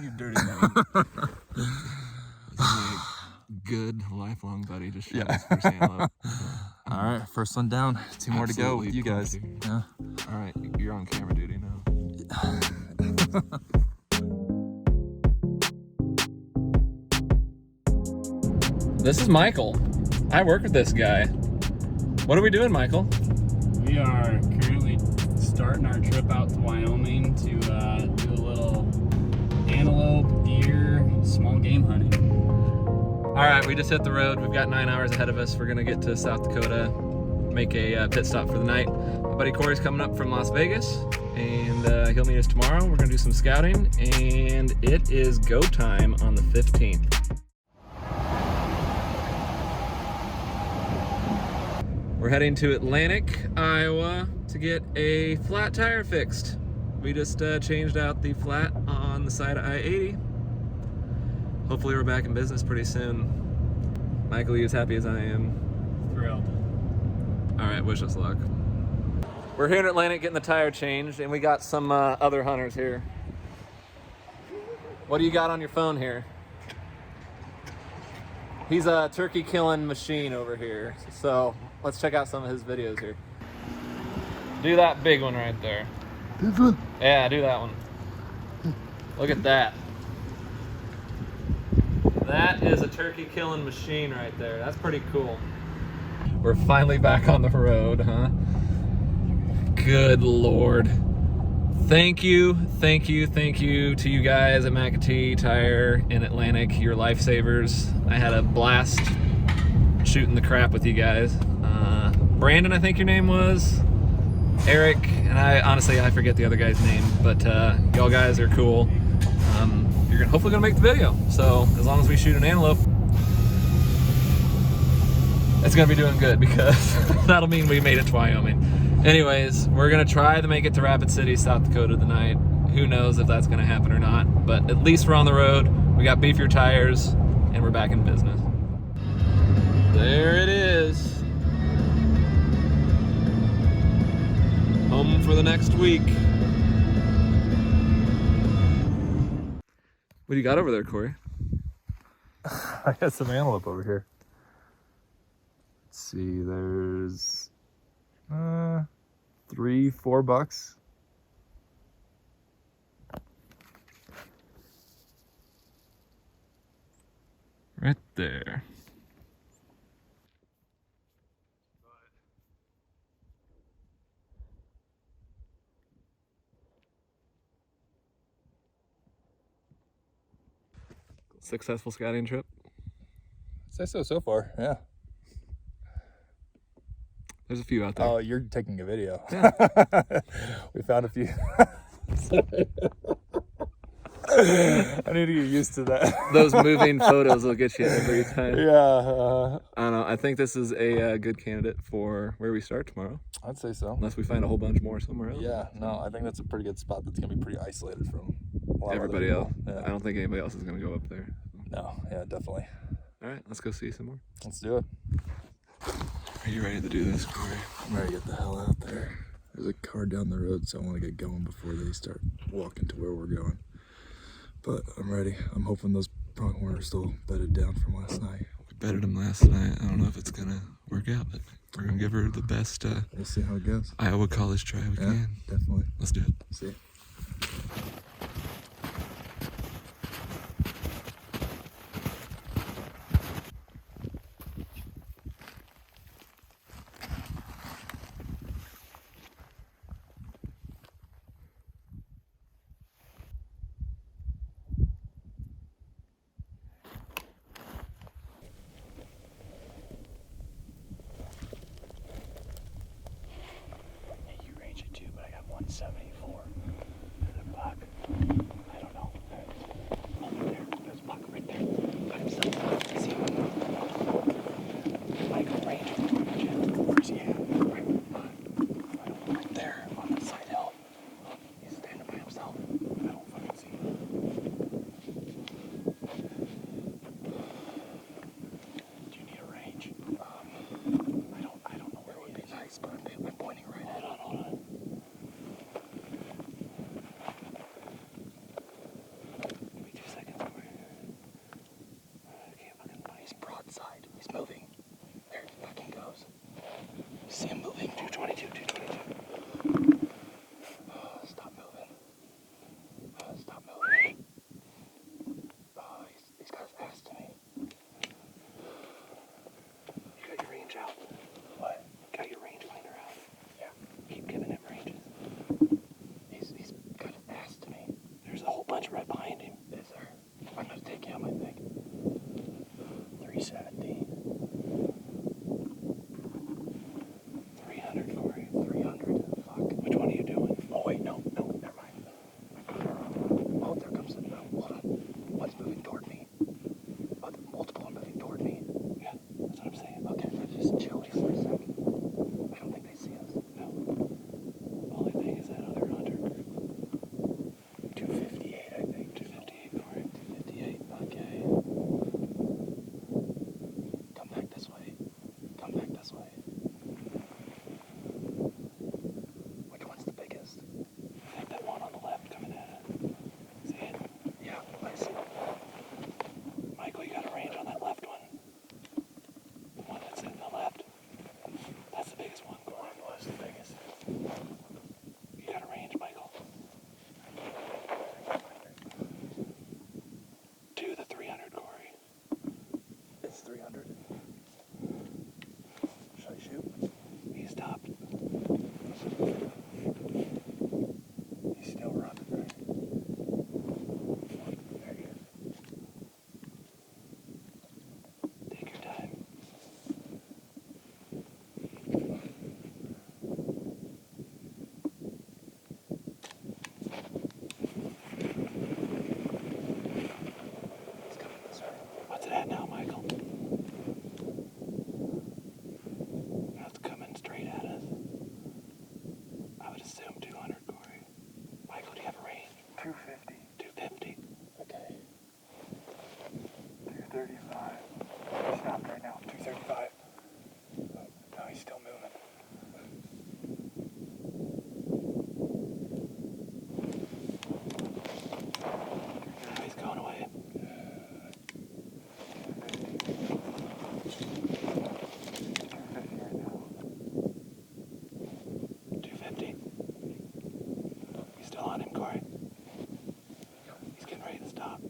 You dirty man. My good lifelong buddy just shot his first antelope. All right, first one down. 2 more to go with you guys. Yeah. All right, you're on camera duty now. This is Michael. I work with this guy. What are we doing, Michael? We are currently starting our trip out to Wyoming to do a little antelope, deer, small game hunting. All right, we just hit the road. We've got 9 hours ahead of us. We're gonna get to South Dakota, make a pit stop for the night. My buddy Corey's coming up from Las Vegas, and he'll meet us tomorrow. We're gonna do some scouting, and it is go time on the 15th. We're heading to Atlantic, Iowa to get a flat tire fixed. We just changed out the flat on the side of I-80. Hopefully we're back in business pretty soon. Michael, you as happy as I am? Thrilled. All right, wish us luck. We're here in Atlantic getting the tire changed, and we got some other hunters here. What do you got on your phone here? He's a turkey killing machine over here. So let's check out some of his videos here. Do that big one right there. This one? Yeah, do that one. Look at that. That is a turkey killing machine right there. That's pretty cool. We're finally back on the road, huh? Good Lord. Thank you to you guys at McAtee Tire in Atlantic. You're lifesavers. I had a blast shooting the crap with you guys. Brandon, I think your name was. Eric, and I forget the other guy's name, but y'all guys are cool. You're hopefully gonna make the video. So as long as we shoot an antelope, it's gonna be doing good, because that'll mean we made it to Wyoming. Anyways, we're gonna try to make it to Rapid City, South Dakota tonight. Who knows if that's gonna happen or not, but at least we're on the road. We got beefier tires, and we're back in business. There it is. Home for the next week. What do you got over there, Corey? I got some antelope over here. Let's see, there's 3-4 bucks. Right there. Successful scouting trip? I'd say so far, yeah. There's a few out there. Oh, you're taking a video. Yeah. We found a few. I need to get used to that. Those moving photos will get you every time. Yeah. I don't know. I think this is a good candidate for where we start tomorrow. I'd say so. Unless we find a whole bunch more somewhere else. Yeah, no, I think that's a pretty good spot that's going to be pretty isolated from a lot Everybody of other else. people. Yeah. I don't think anybody else is going to go up there. No, yeah, definitely. All right, let's go see some more. Let's do it. Are you ready to do this, Corey? I'm ready to get the hell out there. There's a car down the road, so I want to get going before they start walking to where we're going. But I'm ready. I'm hoping those pronghorn are still bedded down from last night. We bedded them last night. I don't know if it's going to work out, but we're going to give her the best We'll see how it goes. Iowa college try we can. Definitely. Let's do it. See ya. You range it too, but I got 174 for the buck. 250. Okay. 235. He stopped right now. 235. No, he's still moving. Oh, he's going away. 250. He's still on him, Corey. He's getting ready to stop.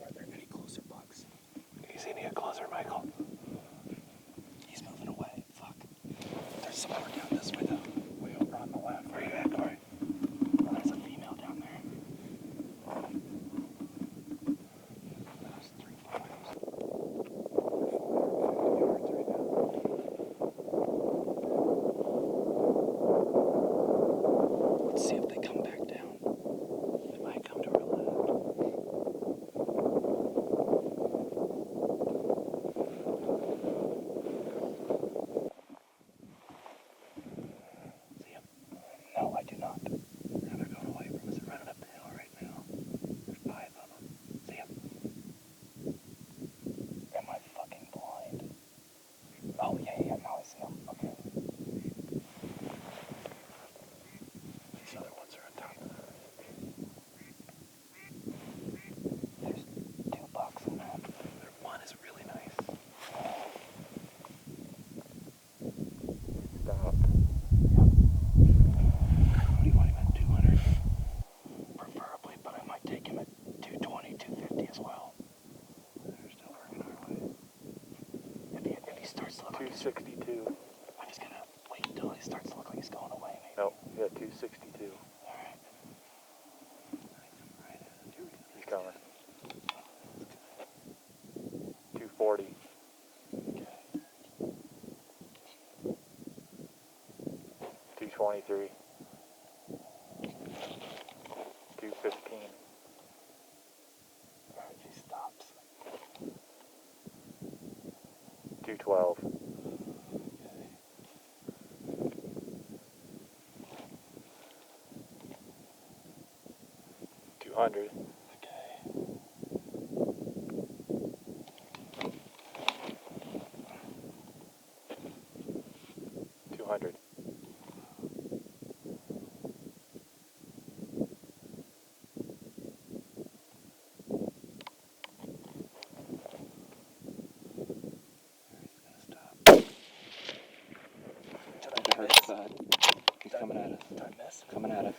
Are there any closer bucks? He's gonna get closer, Michael. He's moving away. Fuck. There's some more down this way, though. Way over on the left. Where are you at, Corey? There's a female down there. That's 3 miles. 450 yards right now. Let's see if they come back down. They might come to our left. See him? No, I do not. They're going away from us. They're running up the hill right now. There's 5 of them. See him? Am I fucking blind? Oh, yeah, now I see him. Okay. These other ones are on top of that. There's 2 bucks in that. One is really nice. Stop. What do you want him at? 200? Preferably, but I might take him at 220, 250 as well. They're still working our way. If he starts to look like 262. I'm just gonna wait until he starts to look like he's going away, maybe. No, yeah, 262. Alright. He's coming. 240. Okay. 223. 215. Alright, he stops. 212. Okay. 200. Okay. 200. He's coming at us. Did I miss? Coming at us.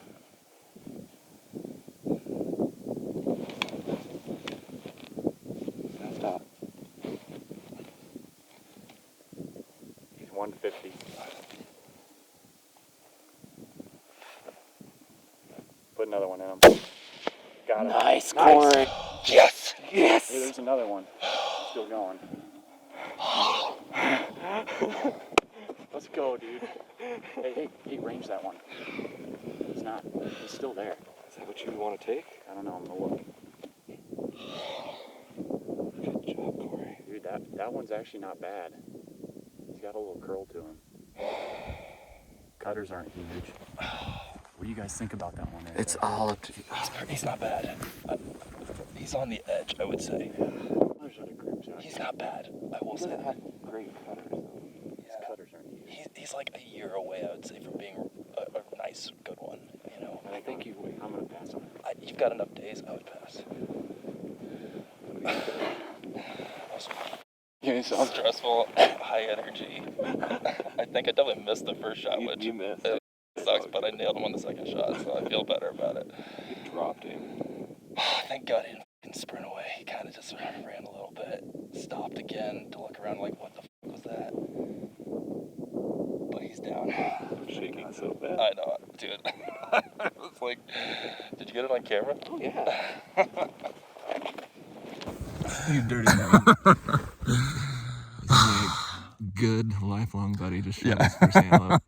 Now stop. He's 150. Put another one in him. Got it. Nice, Corey. Yes. Yes. Hey, there's another one. Still going. Let's go, dude. Hey, range that one. He's not. He's still there. Is that what you want to take? I don't know. I'm gonna look. Good job, Corey. Dude, that one's actually not bad. He's got a little curl to him. Cutters aren't huge. What do you guys think about that one? It's all up to you. He's not bad. He's on the edge, I would say. There's other groups out He's here. not bad. I will say that. Great cutters, though. These cutters aren't huge. He's like a year away, I would say, from being a nice, good one. You know. I think I'm gonna pass on him. You've got enough days. I would pass. Yeah, So stressful, high energy. I think I definitely missed the first shot, which You missed. it sucks, but I nailed him on the second shot, so I feel better about it. You dropped him. Thank God he didn't fucking sprint away. He kind of just ran a little bit, stopped again to look around like, what the fuck was that? But he's down. I'm shaking so bad. I know, dude. I was like, did you get it on camera? Oh, yeah. You dirty man. My good lifelong buddy just showed us for Antelope.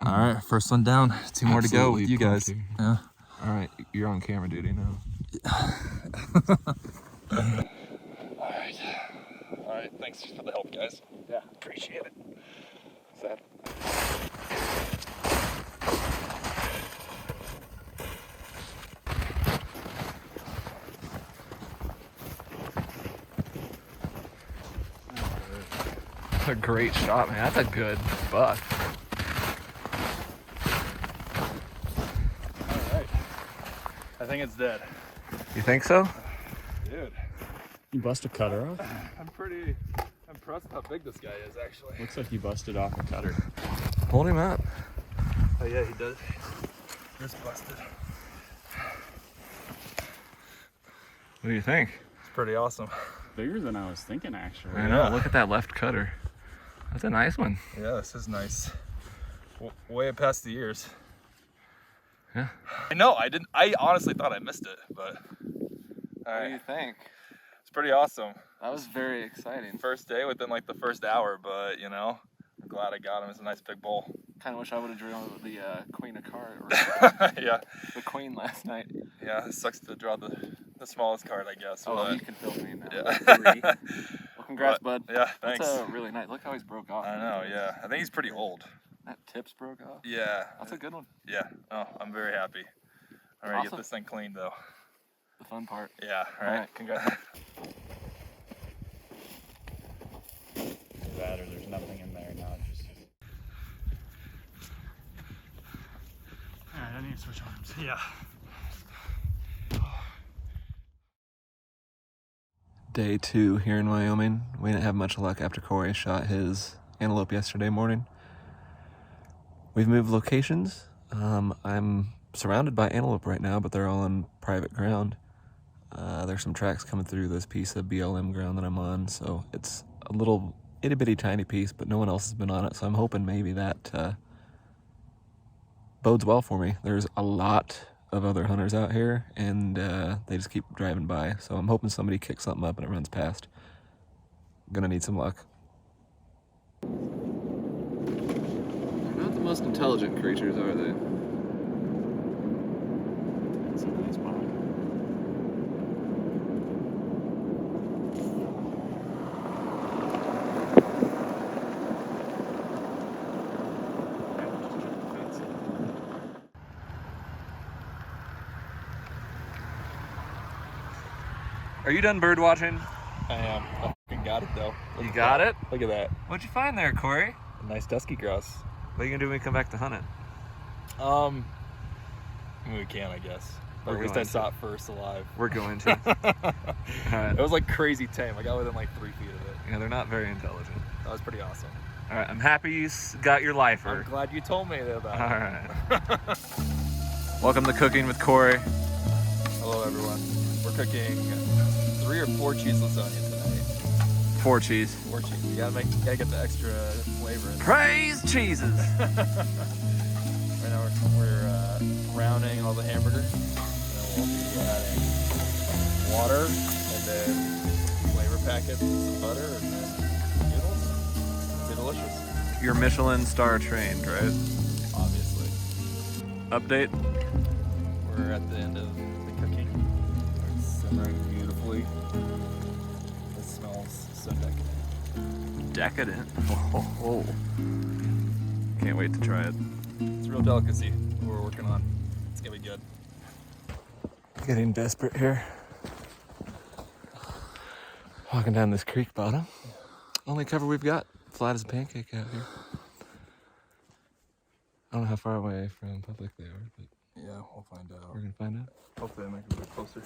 All right, first one down. 2 more to go with Absolutely you guys. pumped here. Yeah. All right, you're on camera duty now. right, thanks for the help, guys. Yeah. Appreciate it. Sad. That's a great shot, man. That's a good buck. All right. I think it's dead. You think so? Dude, You bust a cutter off? I'm pretty impressed how big this guy is, actually. Looks like you busted off a cutter. Hold him up. Oh yeah, he does. Just busted. What do you think? It's pretty awesome. Bigger than I was thinking, actually. I know. Yeah. Look at that left cutter. That's a nice one. Yeah, this is nice. Way past the ears. Yeah. I know, I honestly thought I missed it, but What do you think? it's pretty awesome. That was very exciting. First day within like the first hour, but you know, I'm glad I got him. It's a nice big bull. Kind of wish I would have drawn the queen of cards, Yeah, the queen last night. yeah, it sucks to draw the smallest card, I guess. Oh, but, you can fill me now. yeah. 3. Well, congrats, bud. Yeah, thanks. That's really nice. Look how he's broke off. I know, yeah. I think he's pretty old. That tips broke off. Yeah. That's a good one. Yeah. Oh, I'm very happy. I'm ready to get Awesome. this thing cleaned, though. The fun part. Yeah. All All right. right, congrats. That or there's nothing in there now. Just... Alright, I need to switch arms. Yeah. Day 2 here in Wyoming. We didn't have much luck after Corey shot his antelope yesterday morning. We've moved locations. I'm surrounded by antelope right now, but they're all on private ground. There's some tracks coming through this piece of BLM ground that I'm on, so it's a little itty bitty tiny piece, but no one else has been on it, so I'm hoping maybe that bodes well for me. There's a lot of other hunters out here, and they just keep driving by, so I'm hoping somebody kicks something up and it runs past. Gonna need some luck. They're not the most intelligent creatures, are they? It's a nice buck. Are you done bird watching? I am. I fucking got it, though. Look You at got that. it? Look at that. What'd you find there, Corey? A nice dusky grouse. What are you gonna do when we come back to hunt it? I mean, we can, I guess. But We're at least going I saw to. it first alive. We're going to. Alright. It was like crazy tame. I got within like 3 feet of it. Yeah, they're not very intelligent. That was pretty awesome. Alright, I'm happy you got your lifer. I'm glad you told me about it. Alright. Welcome to Cooking with Corey. Hello, everyone. We're cooking 3 or 4 cheese lasagna tonight. 4 cheese. 4 cheese. You gotta get the extra flavor in there. Praise cheeses! Right now we're rounding all the hamburger. And then we'll be adding water and then flavor packets and some butter and then noodles. It'll be delicious. You're Michelin star trained, right? Obviously. Update? We're at the end of the cooking. It's simmering beautifully. It smells so decadent. Decadent. Oh. Can't wait to try it. It's a real delicacy we're working on. It's gonna be good. Getting desperate here. Walking down this creek bottom. Only cover we've got. Flat as a pancake out here. I don't know how far away from public they are, but Yeah, we'll find out. we're gonna find out. Hopefully they make it a bit closer.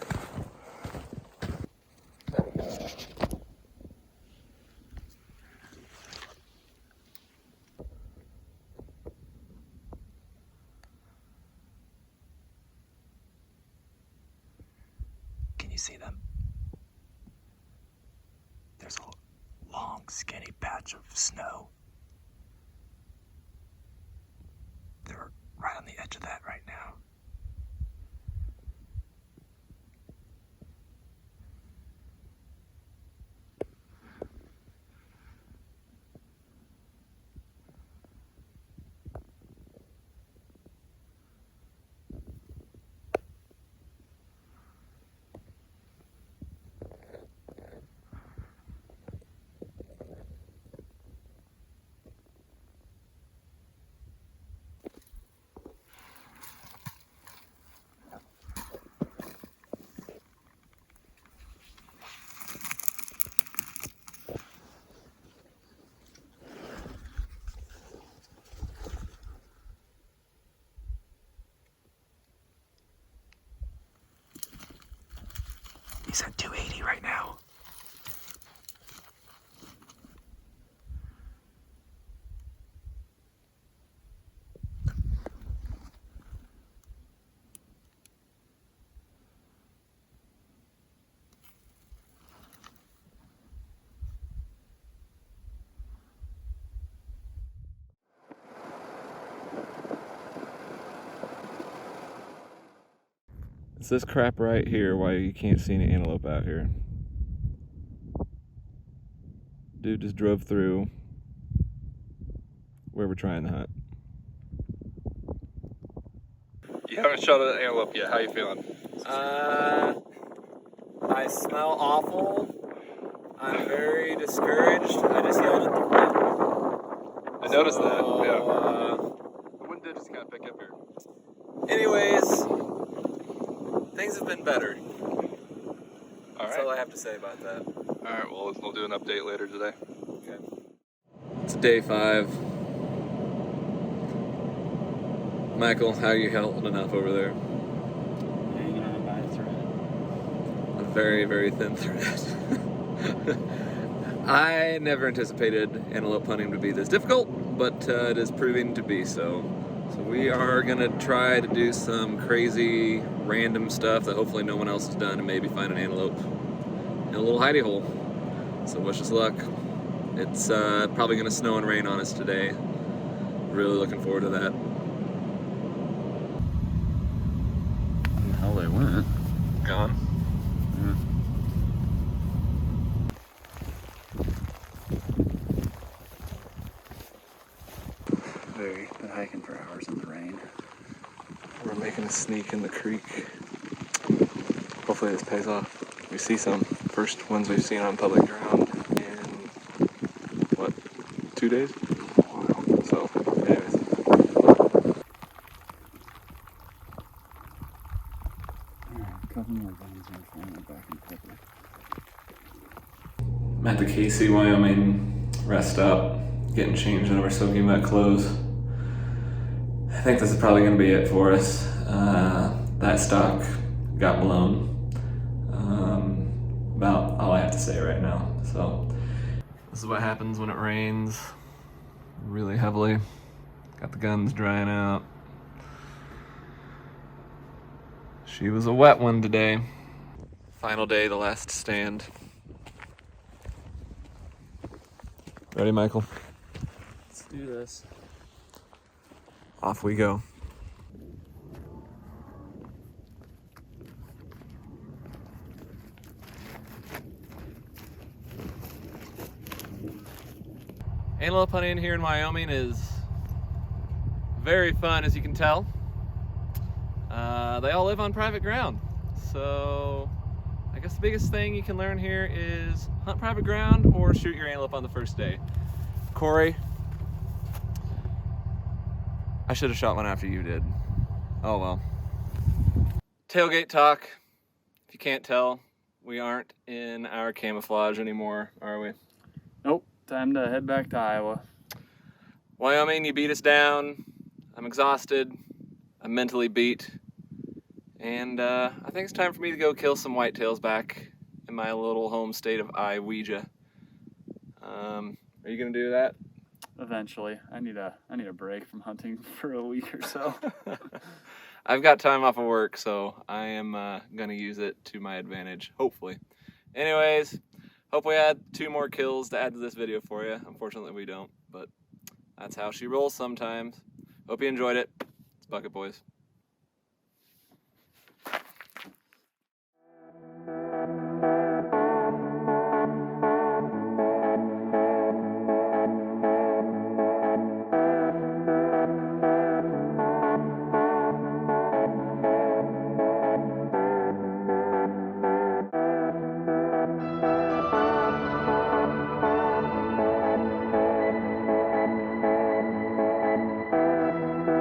Can you see them? There's a long, skinny patch of snow. They're right on the edge of that right now. It's this crap right here why you can't see any antelope out here. Dude just drove through where we're trying to hunt. You haven't shot an antelope yet. How you feeling? I smell awful. I'm very discouraged. I just yelled at the wind. I noticed that. Yeah. The wind did just kind of pick up here. Anyways, things have been better. All That's right. all I have to say about that. All right. Well, we'll do an update later today. Okay. It's day 5. Michael, how are you holding up over there? Hanging on by a thread. A very, very thin thread. I never anticipated antelope hunting to be this difficult, but it is proving to be so. So we are gonna try to do some crazy, random stuff that hopefully no one else has done, and maybe find an antelope in a little hidey hole. So wish us luck. It's probably gonna snow and rain on us today. Really looking forward to that. Where the hell they went? Gone. Been hiking for hours in the rain. We're making a sneak in the creek. Hopefully this pays off. We see some. First ones we've seen on public ground in, what, 2 days? So, anyways. Alright, a couple more guns in front of back in cover. I'm at the Casey, Wyoming rest stop, getting changed into our soaking wet clothes. I think this is probably going to be it for us. That stock got blown. About all I have to say right now. So this is what happens when it rains really heavily. Got the guns drying out. She was a wet one today. Final day, the last stand. Ready, Michael? Let's do this. Off we go. Antelope hunting here in Wyoming is very fun, as you can tell. They all live on private ground. So I guess the biggest thing you can learn here is hunt private ground or shoot your antelope on the first day. Corey, I should have shot one after you did. Oh well. Tailgate talk. If you can't tell, we aren't in our camouflage anymore, are we? Nope, time to head back to Iowa. Wyoming, you beat us down. I'm exhausted. I'm mentally beat. And I think it's time for me to go kill some whitetails back in my little home state of Iowa. Are you gonna do that? Eventually, I need a break from hunting for a week or so. I've got time off of work, so I am gonna use it to my advantage, hopefully. Anyways, hope we had 2 more kills to add to this video for you. Unfortunately, we don't, but that's how she rolls sometimes. Hope you enjoyed it. It's Bucket Boys.